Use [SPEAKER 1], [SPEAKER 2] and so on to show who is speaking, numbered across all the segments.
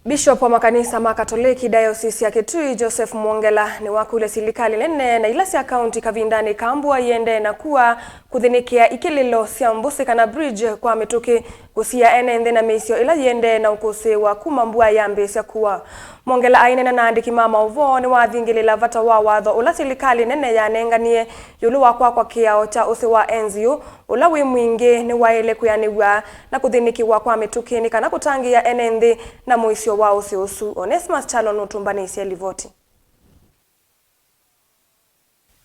[SPEAKER 1] Bishop wa makanisa makatoleki diocese ya Kitui Joseph Mwongela niwakulya Silikali nene na ilasi ya kaunti kavindani Mbua yendeeye na kua kuthinikia ikililo sya mbusi kana bridge kwa mituki kusyiia enenthi na miisyo ila yendeeye na ukusiiwa kuma Mbua yambiisya kua. Mwongela aineena na aandiki mauvoo niwathingiliila vata wa watho ula Silikali nene yanenganie yulu wa kwa kiao cha usi wa enziu ula wi mwingi niwaile kwianiw'a na kuthinikiwa kwa mituki kana kutangia enenthi na miisyo wa usiusu. Onesmus Chalo nutumbanisye livoti.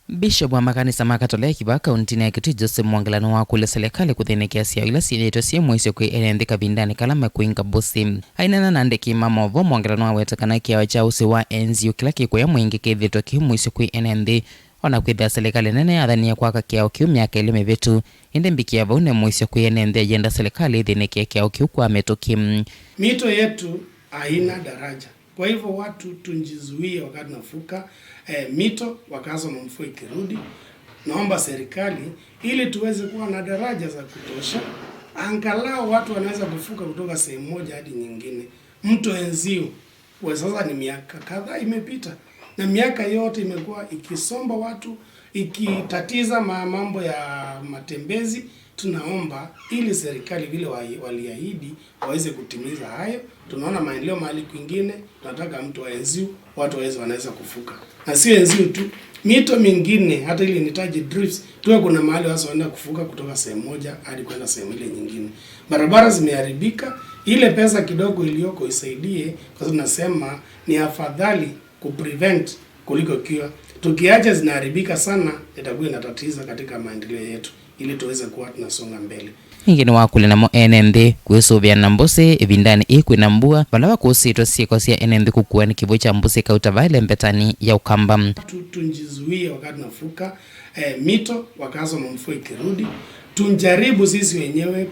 [SPEAKER 2] Bishop wa makanisa makatoleki wa kaunti ya Kitui Joseph Mwongela niwakulya Silikali kuthinikia sya ila sinetwa sya miisyo kwi enenthi kavindani kalama kuinga mbusi. Aineena na aandiki mauvoo Mwongela niwawetekana kiao cha usi wa enziu kila kikuya mwingi kithitwa ki miisyo kwi enenthi ona kwithia Silikali nene yathania kwaka kiao kiu miaka 2 mivitu indi mbikia vau ni miisyo kwi enenthi yenda Silikali ithinikia kiao kiu kwa mituki.
[SPEAKER 3] Mito yetu haina daraja. Kwa hivyo watu tunjizuie wakati nafuka mito wakazo na mvua ikirudi. Naomba serikali ili tuweze kuwa na daraja za kutosha. Angalau watu wanaweza kufuka kutoka sehemu moja hadi nyingine. Mto Enziu kwa sasa ni miaka kadhaa imepita na miaka yote imekuwa ikisomba watu, ikitatiza mambo ya matembezi. Tunaomba ili serikali vile waliahidi waweze kutimiza hayo. Tunaona maendeleo mahali kwingine, tunataka mtu wa Enziu watu wanaweza kufuka. Na sio Enziu tu, mito mingine hata ile inahitaji drifts, tuwe kuna mahali watu wanaenda kufuka kutoka sehemu moja hadi kwenda sehemu ile nyingine. Barabara zimeharibika, ile pesa kidogo iliyoko isaidie, kwa sababu tunasema ni afadhali kuprevent kuliko cure. Tukiacha zinaharibika sana itakuwa inatatiza katika maendeleo yetu ili tuweze kuwa tunasonga mbele.
[SPEAKER 2] Ingi niwakulya namo enenthi kwisuvia na mbusi Ivindani ikwina Mbua vala wakusitwa sieko sya enenthi kukua ni kivu cha mbusi kautavaile mbetani ya ukamba.
[SPEAKER 3] Tunjizuie wakati nafuka mito wakazo na mvua ikirudi. Tunjaribu sisi wenyewe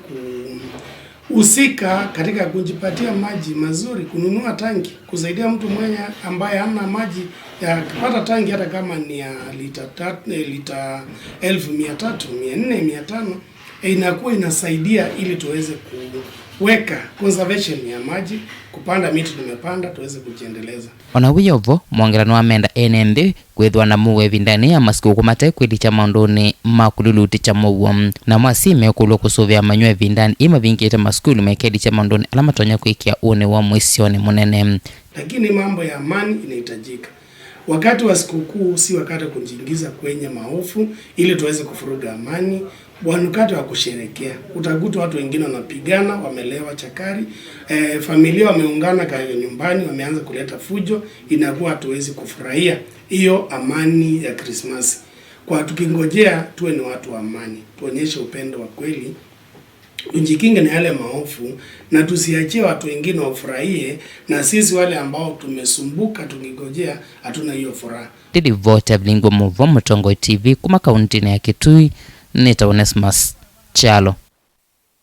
[SPEAKER 3] kuhusika katika kujipatia maji mazuri, kununua tanki, kusaidia mtu mwenye ambaye hana maji ya kupata tanki hata kama ni ya lita 1300, 400, 500 inakuwa inasaidia ili tuweze kuweka conservation ya maji, kupanda miti tumepanda tuweze kujiendeleza.
[SPEAKER 2] Ona wiyovo Mwongela niwamenda enenthi kwithwa na muwe Ivindani ya masiku kumate kwilicha maunduni makululuti cha mauvoo na mwasime kulwa kusuvia manyua Ivindani ima vingite maskulu mekedi cha maunduni ala matonya kuikia une wa mwisyoni munene.
[SPEAKER 3] Lakini mambo ya amani inahitajika. Wakati wa sikukuu si wakati wa kujiingiza kwenye maofu ili tuweze kufuruga amani. Wakati wa kusherehekea utakuta watu wengine wanapigana, wamelewa chakari, familia wameungana kwa nyumbani, wameanza kuleta fujo, inakuwa hatuwezi kufurahia hiyo amani ya Krismasi. Kwa tukingojea tuwe ni watu wa amani, tuonyeshe upendo wa kweli, tujikinge na yale maofu na tusiachie watu wengine wafurahie na sisi wale ambao tumesumbuka tukingojea hatuna hiyo furaha.
[SPEAKER 2] Didi vote Mauvoo Mtongo TV kuma kaunti ya Kitui. Nita Onesmus Chalo.